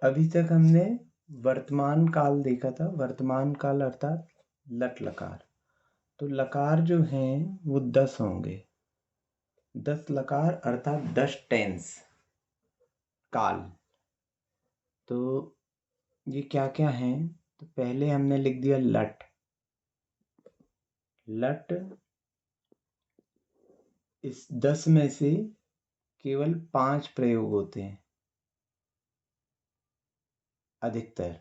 अभी तक हमने वर्तमान काल देखा था। वर्तमान काल अर्थात लट लकार। तो लकार जो हैं वो 10 होंगे। 10 लकार अर्थात 10 टेंस काल। तो ये क्या क्या हैं? तो पहले हमने लिख दिया लट। लट इस 10 में से केवल 5 प्रयोग होते हैं अधिकतर।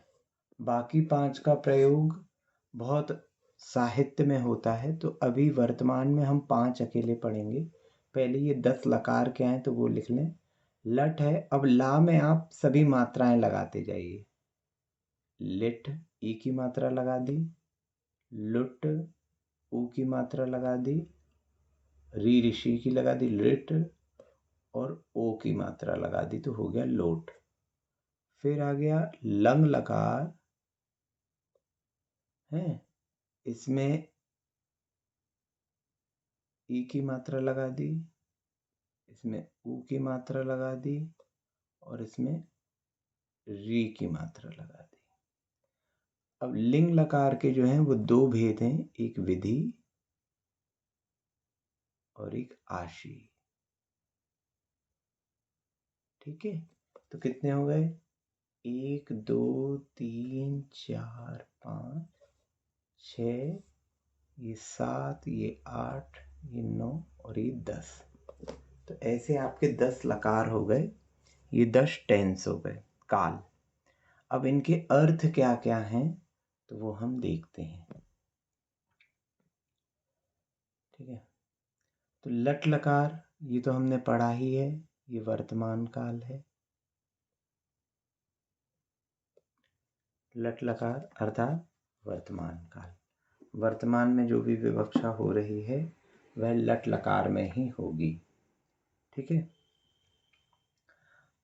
बाकी 5 का प्रयोग बहुत साहित्य में होता है। तो अभी वर्तमान में हम 5 अकेले पढ़ेंगे। पहले ये 10 लकार क्या हैं तो वो लिख लें। लट है। अब ला में आप सभी मात्राएं लगाते जाइए। लिट ई की मात्रा लगा दी, लुट ऊ की मात्रा लगा दी, री ऋषि की लगा दी लिट, और ओ की मात्रा लगा दी तो हो गया लोट। फिर आ गया लंग लकार है। इसमें ई की मात्रा लगा दी, इसमें ऊ की मात्रा लगा दी, और इसमें री की मात्रा लगा दी। अब लिंग लकार के जो हैं वो 2 भेद हैं, एक विधि और एक आशी। ठीक है, तो कितने हो गए? 1 2 3 4 5 6, ये 7, ये 8, ये 9 और ये 10। तो ऐसे आपके 10 लकार हो गए। ये 10 टेंस हो गए काल। अब इनके अर्थ क्या क्या हैं तो वो हम देखते हैं। ठीक है, तो लट लकार ये तो हमने पढ़ा ही है, ये वर्तमान काल है। लट लकार अर्थात वर्तमान काल। वर्तमान में जो भी विवक्षा हो रही है वह लट लकार में ही होगी। ठीक है,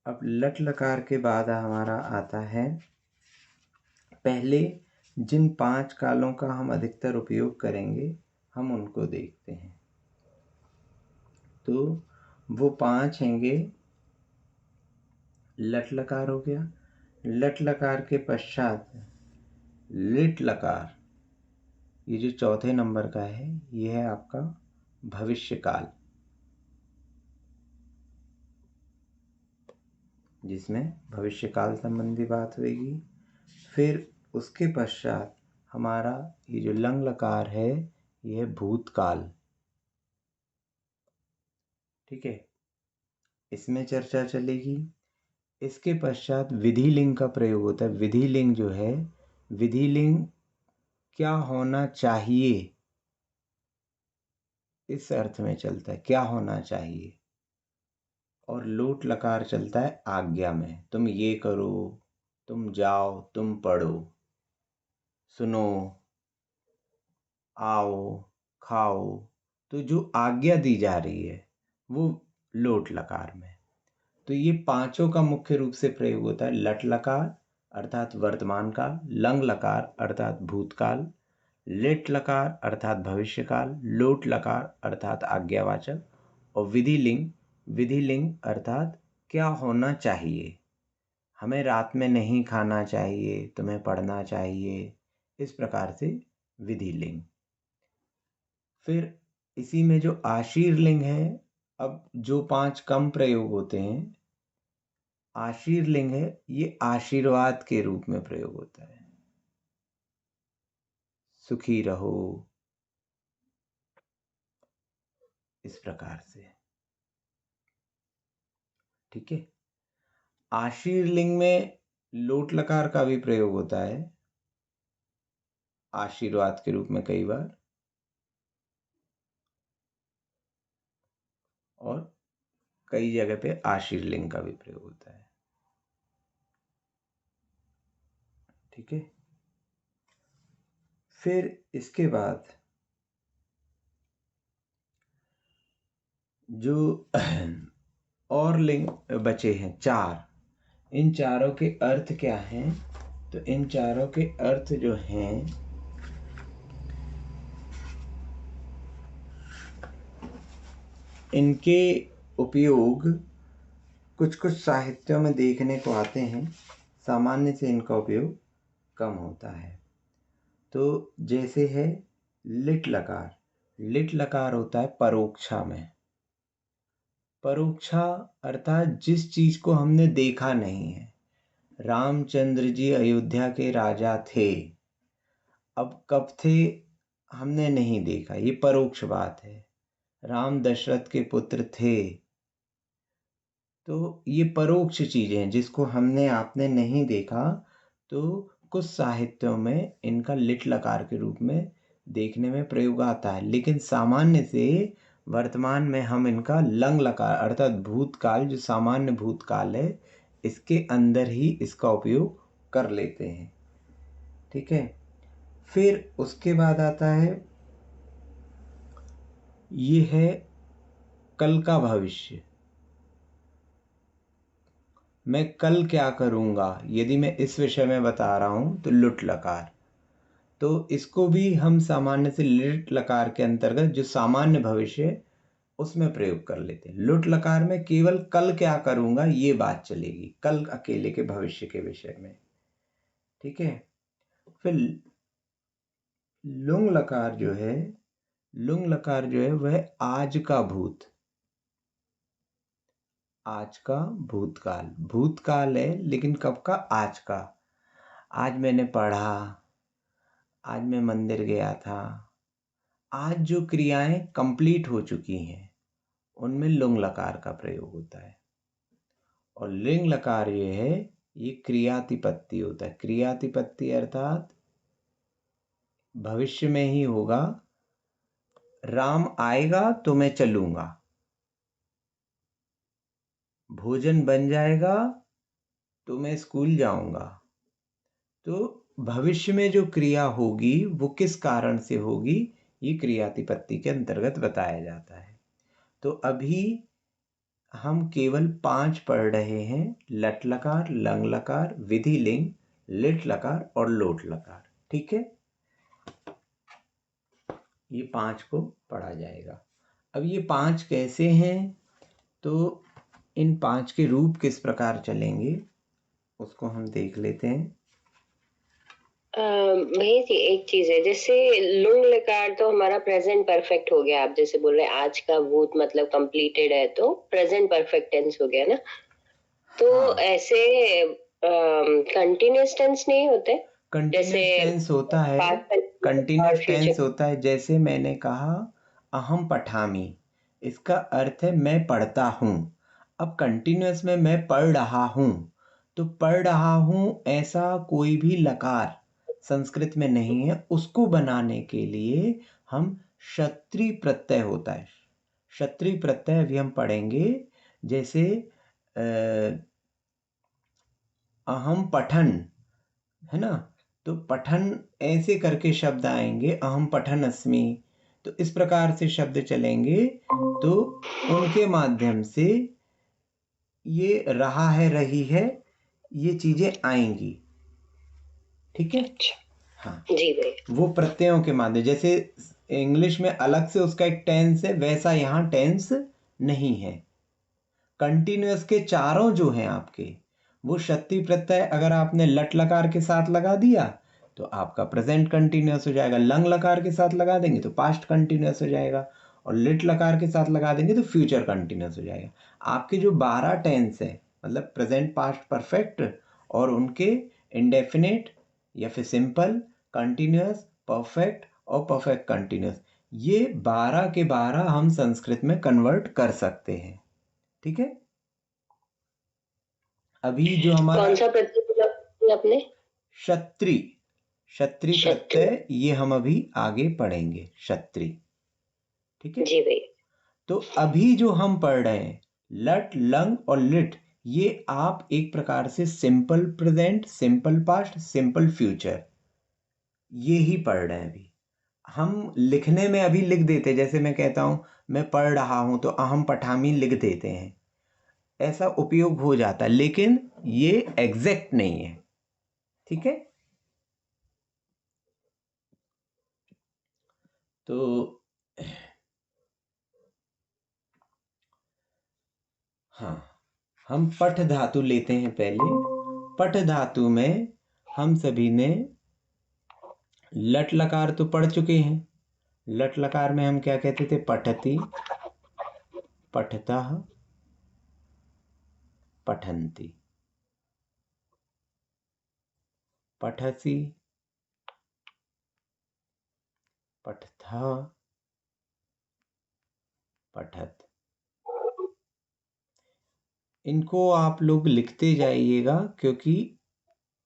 अब लट लकार के बाद हमारा आता है, पहले जिन 5 कालों का हम अधिकतर उपयोग करेंगे हम उनको देखते हैं। तो वो 5 हैंगे। लट लकार हो गया। लट लकार के पश्चात लिट लकार, ये जो चौथे नंबर का है ये है आपका भविष्य काल, जिसमें भविष्य काल संबंधी बात होगी। फिर उसके पश्चात हमारा ये जो लंग लकार है ये है भूतकाल। ठीक है, इसमें चर्चा चलेगी। इसके पश्चात विधि लिंग का प्रयोग होता है। विधि लिंग जो है, विधि लिंग क्या होना चाहिए इस अर्थ में चलता है, क्या होना चाहिए। और लोट लकार चलता है आज्ञा में, तुम ये करो, तुम जाओ, तुम पढ़ो, सुनो, आओ, खाओ। तो जो आज्ञा दी जा रही है वो लोट लकार में। तो ये 5 का मुख्य रूप से प्रयोग होता है। लट लकार अर्थात वर्तमान काल, लंग लकार अर्थात भूतकाल, लिट लकार अर्थात भविष्यकाल, लोट लकार अर्थात आज्ञावाचक, और विधि लिंग अर्थात क्या होना चाहिए। हमें रात में नहीं खाना चाहिए, तुम्हें पढ़ना चाहिए, इस प्रकार से विधि लिंग। फिर इसी में जो आशीर्लिंग है, अब जो 5 कम प्रयोग होते हैं, आशीर्लिंग है ये आशीर्वाद के रूप में प्रयोग होता है। सुखी रहो, इस प्रकार से। ठीक है, आशीर्लिंग में लोट लकार का भी प्रयोग होता है आशीर्वाद के रूप में कई बार, और कई जगह पे आशीर्लिंग का भी प्रयोग होता है। ठीक है, फिर इसके बाद जो और लिंग बचे हैं 4, इन चारों के अर्थ क्या हैं? तो इन चारों के अर्थ जो हैं, इनके उपयोग कुछ कुछ साहित्यों में देखने को आते हैं। सामान्य से इनका उपयोग कम होता है। तो जैसे है लिट लकार, लिट लकार होता है परोक्षा में। परोक्षा अर्थात जिस चीज को हमने देखा नहीं है। रामचंद्र जी अयोध्या के राजा थे, अब कब थे हमने नहीं देखा, ये परोक्ष बात है। राम दशरथ के पुत्र थे, तो ये परोक्ष चीजें हैं जिसको हमने आपने नहीं देखा। तो कुछ साहित्यों में इनका लिट लकार के रूप में देखने में प्रयोग आता है, लेकिन सामान्य से वर्तमान में हम इनका लंग लकार अर्थात भूतकाल, जो सामान्य भूतकाल है, इसके अंदर ही इसका उपयोग कर लेते हैं। ठीक है। फिर उसके बाद आता है, ये है कल का भविष्य। मैं कल क्या करूंगा यदि मैं इस विषय में बता रहा हूं तो लुट लकार। तो इसको भी हम सामान्य से लिट लकार के अंतर्गत जो सामान्य भविष्य है उसमें प्रयोग कर लेते हैं। लुट लकार में केवल कल क्या करूंगा ये बात चलेगी, कल अकेले के भविष्य के विषय में। ठीक है। फिर लुंग लकार जो है, लुंग लकार जो है वह आज का भूत, आज का भूतकाल, भूतकाल है लेकिन कब का, आज का। आज मैंने पढ़ा, आज मैं मंदिर गया था, आज जो क्रियाएं कंप्लीट हो चुकी हैं उनमें लुंग लकार का प्रयोग होता है। और लिंग लकार ये है, ये क्रियातिपत्ति होता है। क्रियातिपत्ति अर्थात भविष्य में ही होगा, राम आएगा तो मैं चलूंगा, भोजन बन जाएगा तो मैं स्कूल जाऊंगा। तो भविष्य में जो क्रिया होगी वो किस कारण से होगी, ये क्रियातिपत्ति के अंतर्गत बताया जाता है। तो अभी हम केवल 5 पढ़ रहे हैं, लट लकार, लंग लकार, विधि लिंग, लिट लकार और लोट लकार। ठीक है, ये 5 को पढ़ा जाएगा। अब ये 5 कैसे हैं, तो इन 5 के रूप किस प्रकार चलेंगे उसको हम देख लेते हैं। भैया जी एक चीज है, जैसे लुंग लकार तो हमारा प्रेजेंट परफेक्ट हो गया, आप जैसे बोल रहे हैं आज का भूत मतलब कंप्लीटेड है तो प्रेजेंट परफेक्ट टेंस हो गया ना। तो हाँ, ऐसे कंटिन्यूअस टेंस नहीं होते, जैसे कंटिन्यूस टेंस होता है, और कंटिन्यूस टेंस फ्यूचर। होता है। जैसे मैंने कहा अहम पठामी, इसका अर्थ है मैं पढ़ता हूँ। अब कंटिन्यूस में मैं पढ़ रहा हूँ, तो पढ़ रहा हूँ ऐसा कोई भी लकार संस्कृत में नहीं है। उसको बनाने के लिए हम क्षत्रिय प्रत्यय होता है, क्षत्रिय प्रत्यय अभी हम पढ़ेंगे। जैसे अहम पठन है ना, तो पठन ऐसे करके शब्द आएंगे, अहम पठन अस्मि। तो इस प्रकार से शब्द चलेंगे, तो उनके माध्यम से ये रहा है, रही है, ये चीजें आएंगी। ठीक है। अच्छा हाँ, जी भैया। वो प्रत्ययों के माध्यम, जैसे इंग्लिश में अलग से उसका एक टेंस है, वैसा यहाँ टेंस नहीं है। कंटिन्यूअस के चारों जो हैं आपके, वो क्षत्रिय प्रत्यय अगर आपने लट लकार के साथ लगा दिया तो आपका प्रेजेंट कंटिन्यूअस हो जाएगा, लंग लकार के साथ लगा देंगे तो पास्ट कंटिन्यूअस हो जाएगा, और लिट लकार के साथ लगा देंगे तो फ्यूचर कंटिन्यूअस हो जाएगा। आपके जो 12 टेंस है, मतलब प्रेजेंट, पास्ट, परफेक्ट और उनके इंडेफिनिट या फिर सिंपल, कंटिन्यूअस, परफेक्ट और परफेक्ट कंटिन्यूअस, ये 12 के 12 हम संस्कृत में कन्वर्ट कर सकते हैं। ठीक है। अभी जो हमारा कौन सा प्रत्यय बोला आपने? क्षत्रिय, क्षत्रिय शत्रु। प्रत्यय, ये हम अभी आगे पढ़ेंगे, क्षत्रिय। ठीक है। जी भैया। तो अभी जो हम पढ़ रहे हैं लट, लंग और लिट, ये आप एक प्रकार से simple present, simple past, simple future, ये ही पढ़ रहे हैं अभी। हम लिखने में अभी लिख देते, जैसे मैं कहता हूं मैं पढ़ रहा हूं तो अहम पठामी लिख देते हैं, ऐसा उपयोग हो जाता है, लेकिन ये एग्जैक्ट नहीं है। ठीक है। तो हाँ, हम पठ धातु लेते हैं पहले। पठ धातु में हम सभी ने लट लकार तो पढ़ चुके हैं। लट लकार में हम क्या कहते थे? पठति, पठतः, पठन्ति। पठसि, पठथः, पठत। इनको आप लोग लिखते जाइएगा क्योंकि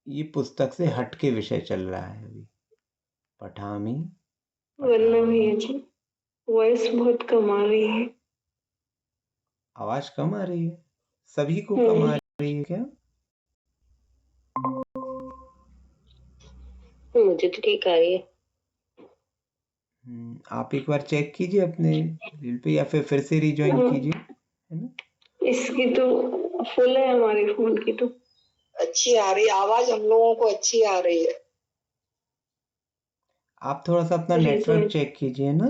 ये पुस्तक से हट के विषय चल रहा है अभी। पठामी, वरना भैया जी वॉइस बहुत कम आ रही है। आवाज कम आ रही है? सभी को कम आ रही है क्या? मुझे तो ठीक आ रही है। आप एक बार चेक कीजिए अपने रील पे या फिर से रिज्वाइन कीजिए, है ना? इसकी तो फुल है, हमारे फोन की तो अच्छी आ रही आवाज, हम लोगों को अच्छी आ रही है। आप थोड़ा सा अपना नेटवर्क चेक कीजिए ना।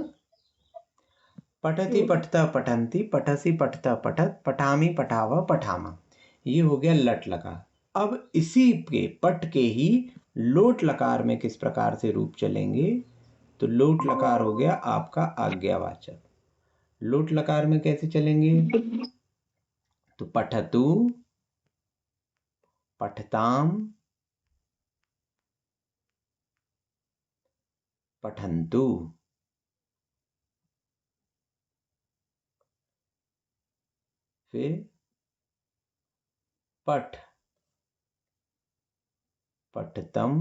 पठति, पठता, पठन्ति, पठसि, पठता, पठत, पठामी, पठावा, पठामा। ये हो गया लट लकार। अब इसी के पट के ही लोट लकार में किस प्रकार से रूप चलेंगे? तो लोट लकार हो गया आपका आज्ञावाचक। लोट लकार में कैसे चलेंगे? तो पठतु, पठताम, पठन्तु। फिर पठ, पठतम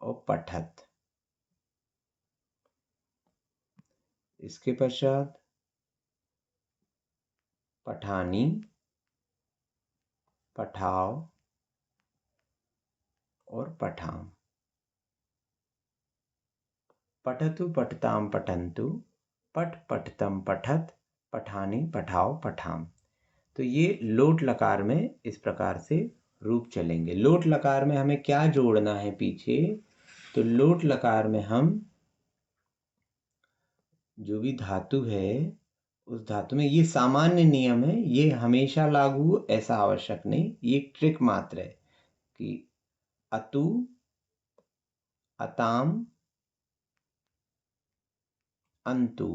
और पठत। इसके पश्चात पठानी, पठाओ और पठाम। पठतु, पठताम, पठन्तु, पठ, पठतम, पठत, पठानी, पठाओ, पठाम। तो ये लोट लकार में इस प्रकार से रूप चलेंगे। लोट लकार में हमें क्या जोड़ना है पीछे? तो लोट लकार में हम जो भी धातु है उस धातु में, ये सामान्य नियम है, ये हमेशा लागू ऐसा आवश्यक नहीं, ये एक ट्रिक मात्र है कि अतु, अताम, अंतु,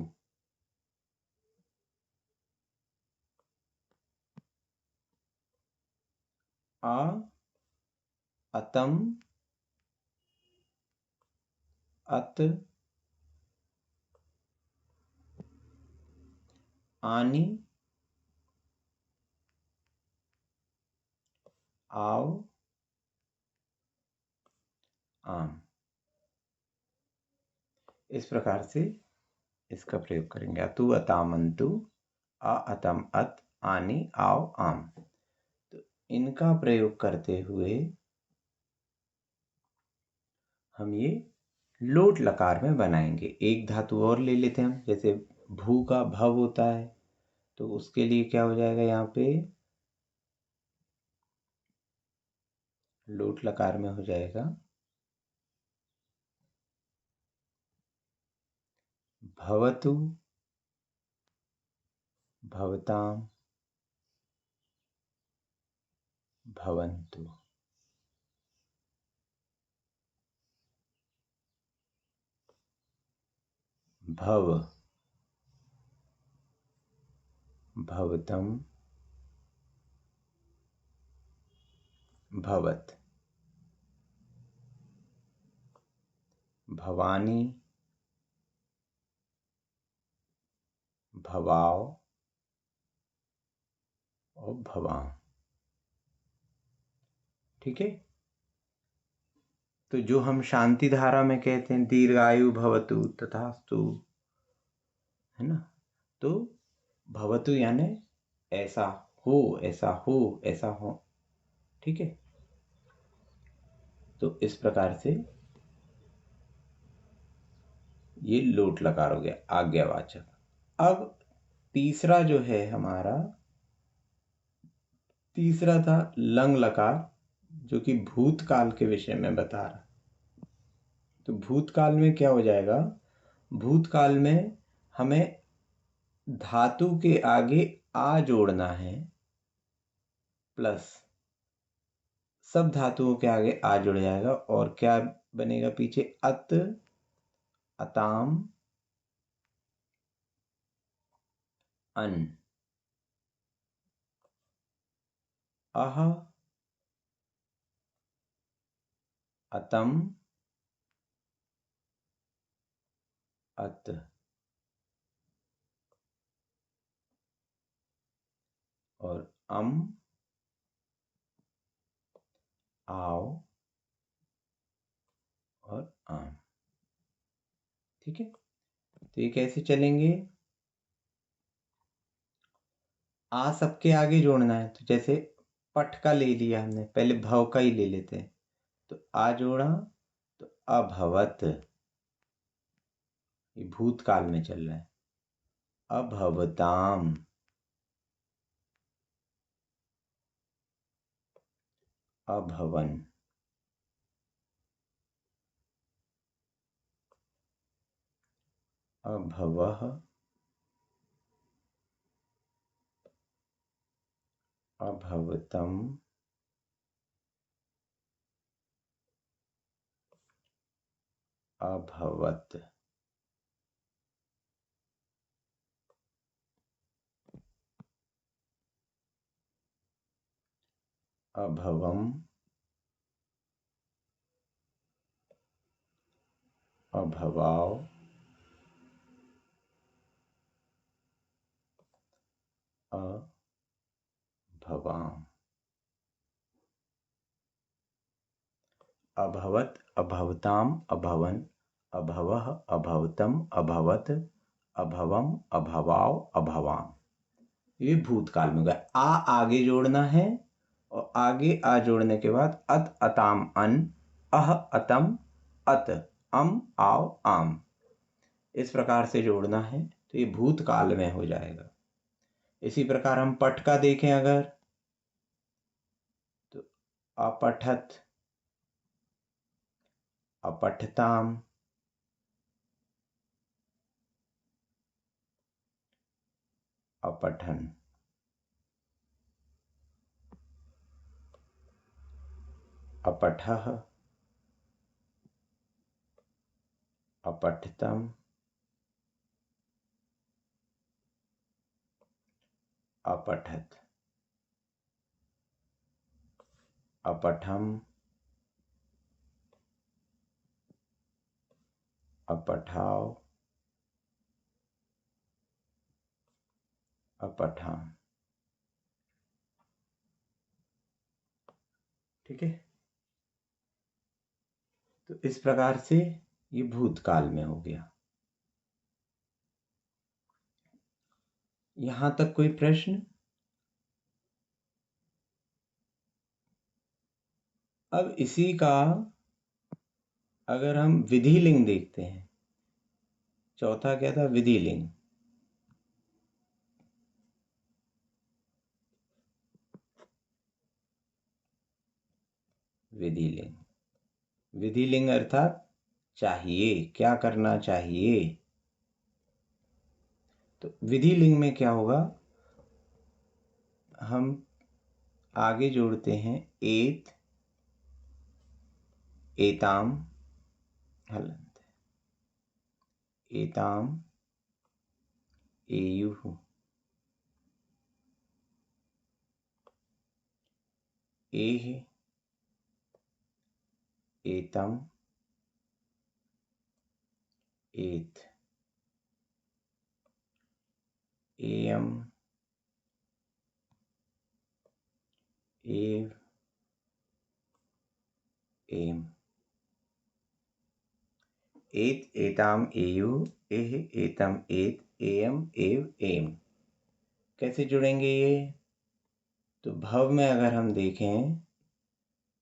आ, अतम, अत, आनी, आओ, आम। इस प्रकार से इसका प्रयोग करेंगे। अतु, अताम, अंतु, आ, अतम, अत, आनी, आओ, आम। तो इनका प्रयोग करते हुए हम ये लोट लकार में बनाएंगे। एक धातु और ले लेते हैं हम, जैसे भू का भव होता है, तो उसके लिए क्या हो जाएगा? यहाँ पे लोट लकार में हो जाएगा भवतु, भवताम, भवन्तु। भव, भवतम, भवत, भवानी, भवाओ और भवाम। ठीक है? तो जो हम शांति धारा में कहते हैं दीर्घायु भवतु तथास्तु, है ना? तो भवतु यानी ऐसा हो, ऐसा हो, ऐसा हो। ठीक है? तो इस प्रकार से ये लोट लकार हो गया आज्ञावाचक। अब तीसरा जो है हमारा, तीसरा था लंग लकार, जो कि भूतकाल के विषय में बता रहा। तो भूतकाल में क्या हो जाएगा? भूतकाल में हमें धातु के आगे आ जोड़ना है, प्लस सब धातुओं के आगे आ जुड़ जाएगा और क्या बनेगा पीछे? अत, अताम, अन, अह, अतम, अत, और अम, आओ और आम। ठीक है, तो ये कैसे चलेंगे? आ सबके आगे जोड़ना है, तो जैसे पट का ले लिया हमने, पहले भव का ही ले लेते हैं। तो आ जोड़ा तो अभवत, ये भूतकाल में चल रहा है। अभवताम, अभवन, अभवः, अभवतम, अभवत, अभवम, अभवाव, अभवाम, अभवत, अभवताम, अभवन, अभवः, अभवतम, अभवत, अभवम, अभवाव, अभवाम। ये भूतकाल में गया। आ आगे जोड़ना है और आगे आ जोड़ने के बाद अत, अताम, अन, अह, अतम, अत, अम, आओ, आम, इस प्रकार से जोड़ना है, तो ये भूतकाल में हो जाएगा। इसी प्रकार हम पठ का देखें अगर, तो अपठत, अपठताम, अपठन, अपठः, अपठितम, अपठत, अपठम, अपठाव, अपठाम। ठीक है, तो इस प्रकार से ये भूतकाल में हो गया। यहां तक कोई प्रश्न? अब इसी का अगर हम विधि लिंग देखते हैं, चौथा क्या था? विधि लिंग। विधि लिंग, विधि लिंग अर्थात चाहिए, क्या करना चाहिए। तो विधि लिंग में क्या होगा? हम आगे जोड़ते हैं एत, एताम, हलंत, एताम, एयुः, एह, एतम, एत, एयम, एव, एम, एत, एताम, एयुः, एह, एतम, एत, एयम, एव, एम। कैसे जुड़ेंगे ये? तो भव में अगर हम देखें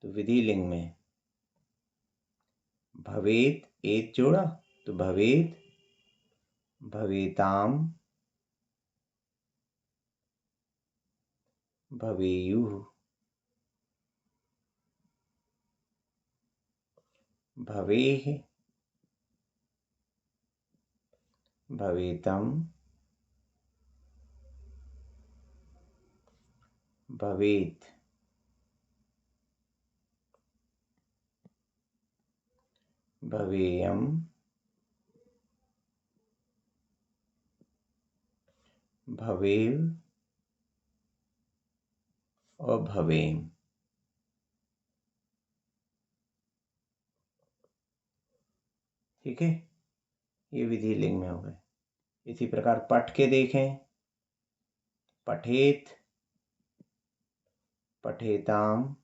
तो विधि लिंग में भवेत, एत जोड़ा तो भवेत, भवेताम, भवेयुः, भवेः, भवेतम, भवेत, भवेयम, भवेव और भवेम। ठीक है, ये विधि लिंग में हो गए। इसी प्रकार पठ के देखें, पठेत, पठेताम,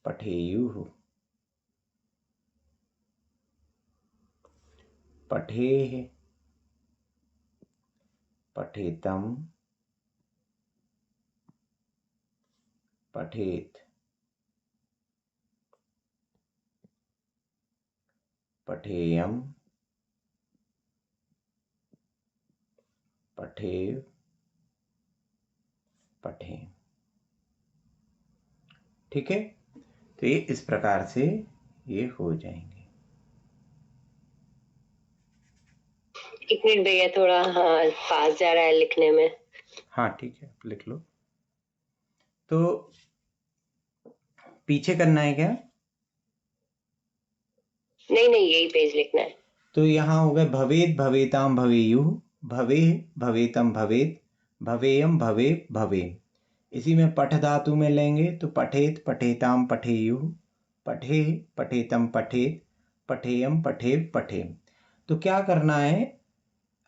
पठेयुः, पठेः, पठेतम, पठेत, पठेयम, पठेव, पठेम। ठीक है, तो ये इस प्रकार से ये हो जाएंगे। एक मिनट भैया, थोड़ा हाँ फास्ट जा रहा है लिखने में। हाँ ठीक है, लिख लो। तो पीछे करना है क्या? नहीं नहीं, यही पेज लिखना है। तो यहाँ हो गए भवेत, भवेताम, भवेयुः, भवे, भवेतम, भवेत, भवेयम, भवे, भवेम। इसी में पठ धातु में लेंगे तो पठेत, पठेताम, पठेयुः, पठे, पठेतम, पठेत, पठेयम, पठेव, पठेम। तो क्या करना है,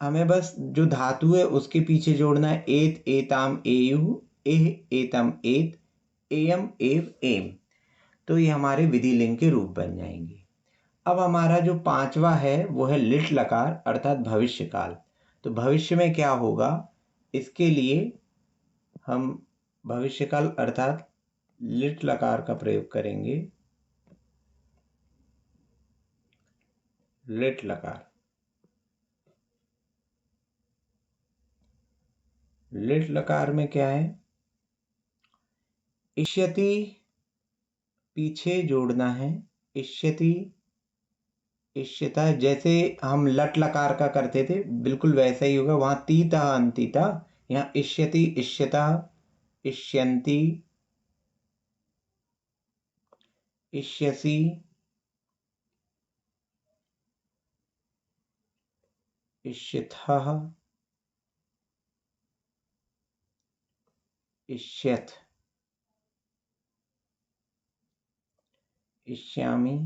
हमें बस जो धातु है उसके पीछे जोड़ना है एत, एताम, एयुः, एह, एतम, एत, एयम, एव, एम। तो ये हमारे विधि लिंग के रूप बन जाएंगे। अब हमारा जो पांचवा है वो है लिट लकार अर्थात भविष्य काल। तो भविष्य में क्या होगा, इसके लिए हम भविष्य काल अर्थात लिट लकार का प्रयोग करेंगे। लिट लकार, लिट लकार में क्या है, इष्यति पीछे जोड़ना है, इष्यति, इष्यता। जैसे हम लट लकार का करते थे बिल्कुल वैसा ही होगा, वहां तीता अंतिता, यहाँ इष्यति, इष्यता, इष्यन्ति, इष्यसि, इष्यथः, इष्यथ, इष्यामि,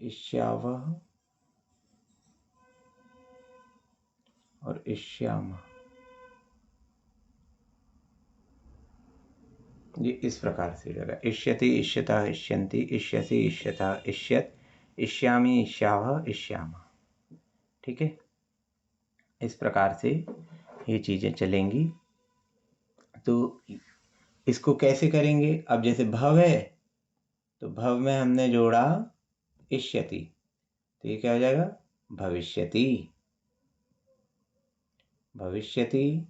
इष्यावः और इष्यामः। ये इस प्रकार से रहेगा, इष्यति, इष्यतः, इष्यन्ति, इष्यसि, इष्यथः, इष्यत, इष्यामि, इष्यावः, इष्यामः। ठीक है, इस प्रकार से ये चीजें चलेंगी। तो इसको कैसे करेंगे, अब जैसे भव है तो भव में हमने जोड़ा इष्यति, तो ये क्या हो जाएगा, भविष्यति, भविष्यति,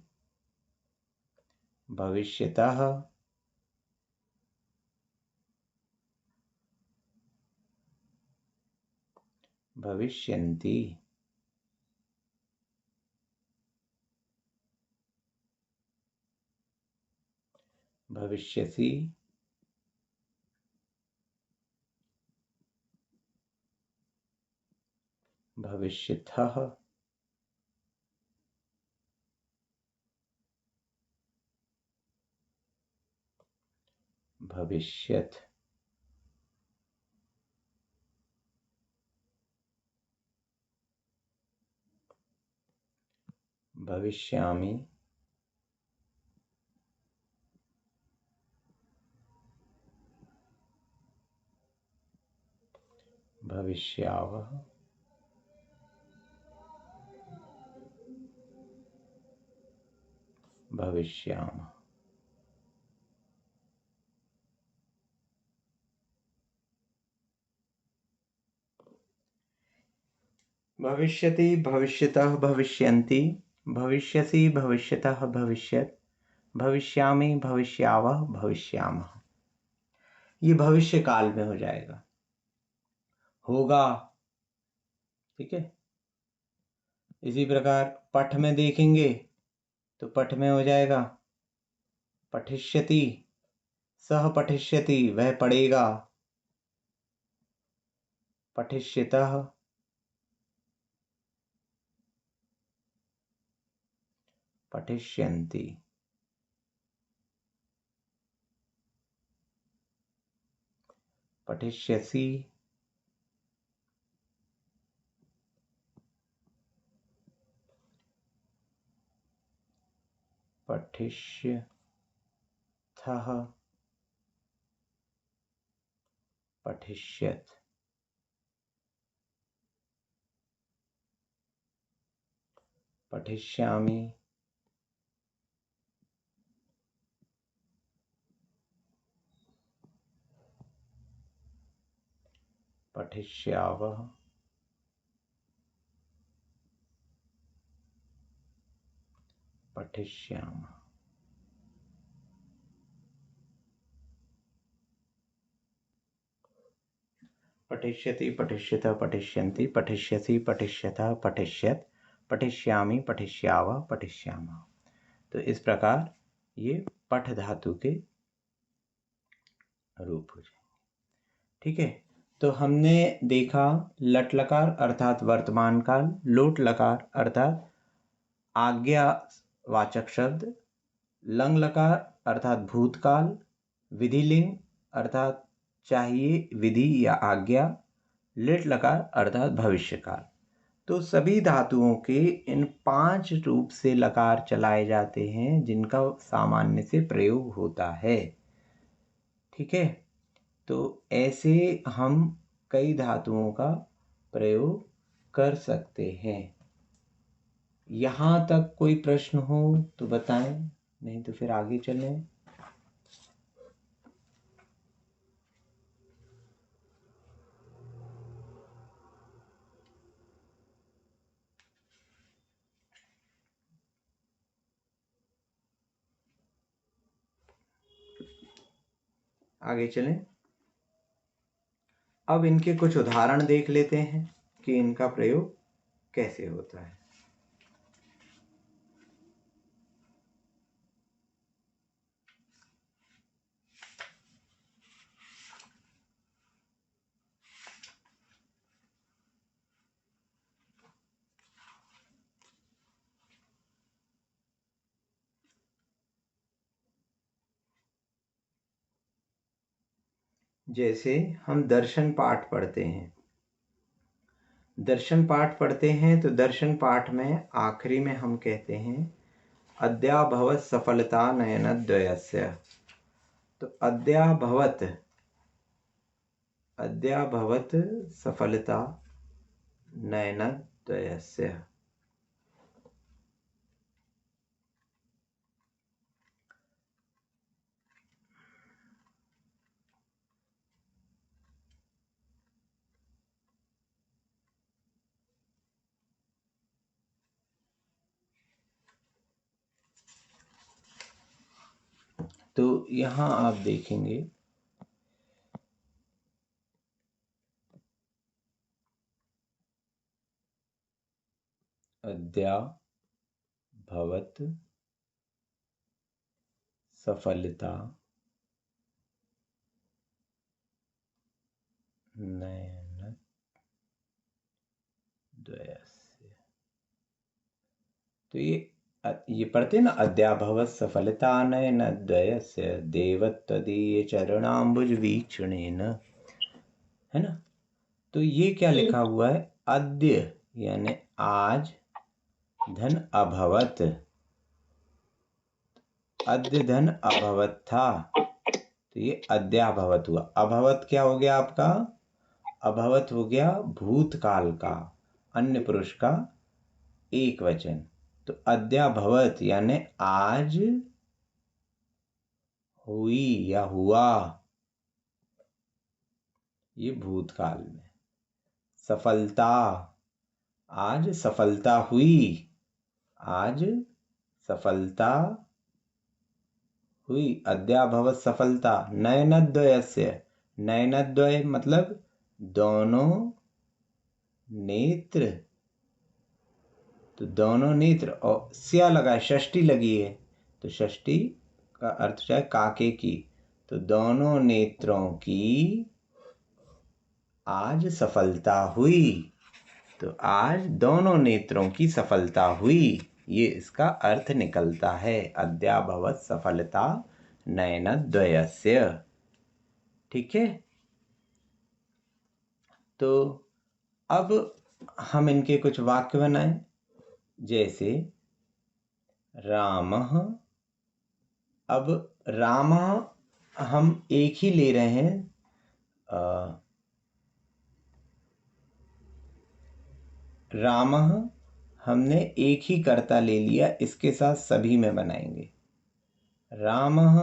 भविष्यतः, भविष्यन्ति, भविष्यसि, भविष्यथः, भविष्यत्, भविष्यामि, भविष्यावः, भविष्यामः। भविष्यति, भविष्यतः, भविष्यन्ति, भविष्यसि, भविष्यतः, भविष्यत्, भविष्यामि, भविष्यावः, भविष्यामः। ये भविष्य काल में हो जाएगा, होगा। ठीक है, इसी प्रकार पठ में देखेंगे तो पठ में हो जाएगा पठिष्यति, सह पठिष्यति वह पढ़ेगा, पठिष्यतः पठिष्यन्ति, पठिष्यसि पठिष्यथः पठिष्यत्, पठिष्यामि पठिष्यावः पठिष्यामः। पठिष्यति पठिष्यतः पठिष्यन्ति, पठिष्यसि पठिष्यथः पठिष्यत्, पठिष्यामि पठिष्यावः पठिष्यामः। तो इस प्रकार ये पठ धातु के रूप हो जाए। ठीक है, तो हमने देखा लट लकार अर्थात वर्तमान काल, लोट लकार अर्थात आज्ञावाचक शब्द, लंग लकार अर्थात भूतकाल, विधिलिंग अर्थात चाहिए विधि या आज्ञा, लिट लकार अर्थात भविष्यकाल। तो सभी धातुओं के इन 5 रूप से लकार चलाए जाते हैं जिनका सामान्य से प्रयोग होता है। ठीक है, तो ऐसे हम कई धातुओं का प्रयोग कर सकते हैं। यहाँ तक कोई प्रश्न हो तो बताएं, नहीं तो फिर आगे चलें। आगे चलें। अब इनके कुछ उदाहरण देख लेते हैं कि इनका प्रयोग कैसे होता है। जैसे हम दर्शन पाठ पढ़ते हैं, तो दर्शन पाठ में आखिरी में हम कहते हैं अद्याभवत सफलता नयनद्वयस्य। तो अद्याभवत सफलता नयनद्वयस्य। तो यहाँ आप देखेंगे अद्याभवत सफलता नयनद्वयस्य। तो ये पढ़ते ना, अद्याभवत सफलता नयनद्वयस्य देवत्वदीय चरणाम्बुज वीक्षणेन, है ना। तो ये क्या लिखा हुआ है, अद्य यानी आज, धन अभवत, अद्य धन अभवत था, तो ये अद्याभवत हुआ। अभवत क्या हो गया आपका, अभवत हो गया भूतकाल का अन्य पुरुष का एक वचन। तो अद्याभवत यानी आज हुई या हुआ, ये भूतकाल में। सफलता, आज सफलता हुई, आज सफलता हुई, अद्याभवत सफलता। नयनद्वयस्य, नयनद्वय मतलब दोनों नेत्र, तो दोनों नेत्र, और स्या लगा है, षष्ठी लगी है, तो षष्ठी का अर्थ है काके की, तो दोनों नेत्रों की आज सफलता हुई। तो आज दोनों नेत्रों की सफलता हुई, ये इसका अर्थ निकलता है। अद्याभवत सफलता नयनद्वयस्य। ठीक है, तो अब हम इनके कुछ वाक्य बनाएं। जैसे रामः, अब रामः हम एक ही ले रहे हैं। रामः हमने एक ही कर्ता ले लिया, इसके साथ सभी में बनाएंगे। रामः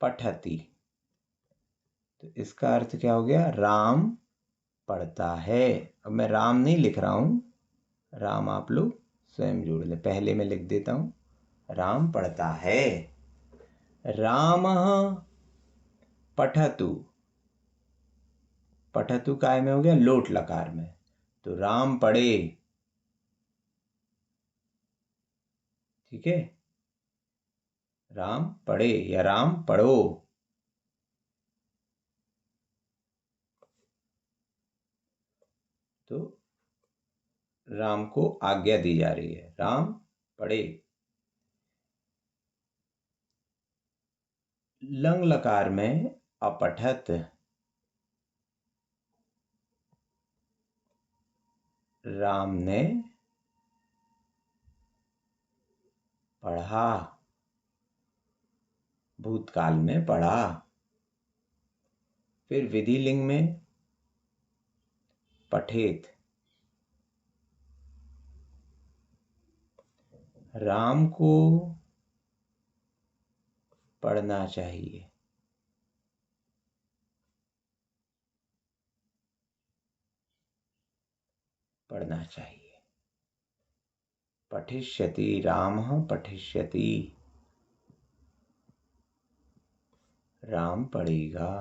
पठति, तो इसका अर्थ क्या हो गया? राम पढ़ता है। अब मैं राम नहीं लिख रहा हूं, राम आप लोग स्वयं जोड़ ले। पहले मैं लिख देता हूं, राम पढ़ता है। रामः पठतु, पठतु काय में हो गया? लोट लकार में। तो राम पढ़े। ठीक है, राम पढ़े या राम पढ़ो। तो राम को आज्ञा दी जा रही है, राम पढ़े। लंग लकार में अपठत, राम ने पढ़ा, भूतकाल में पढ़ा। फिर विधिलिंग में पठेत, राम को पढ़ना चाहिए। पढ़ना चाहिए। पठिष्यति, रामः पठिष्यति, राम पढ़ेगा।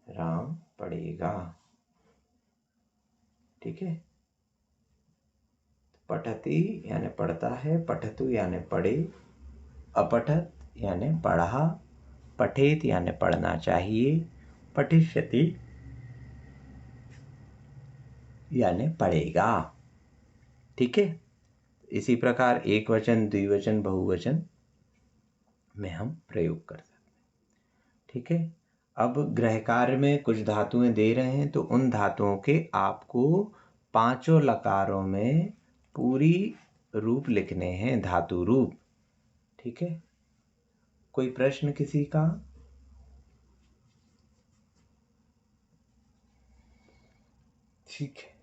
राम पढ़ेगा। ठीक है, पठति यानी पढ़ता है, पठतु यानी पढ़े, अपठत यानी पढ़ा, पठेत यानी पढ़ना चाहिए, पठिष्यति यानी पढ़ेगा। ठीक है, इसी प्रकार एक वचन, द्विवचन, बहुवचन में हम प्रयोग कर सकते हैं। ठीक है, अब गृह कार्य में कुछ धातुएं दे रहे हैं, तो उन धातुओं के आपको पांचों लकारों में पूरी रूप लिखने हैं, धातु रूप। ठीक है, कोई प्रश्न किसी का? ठीक है।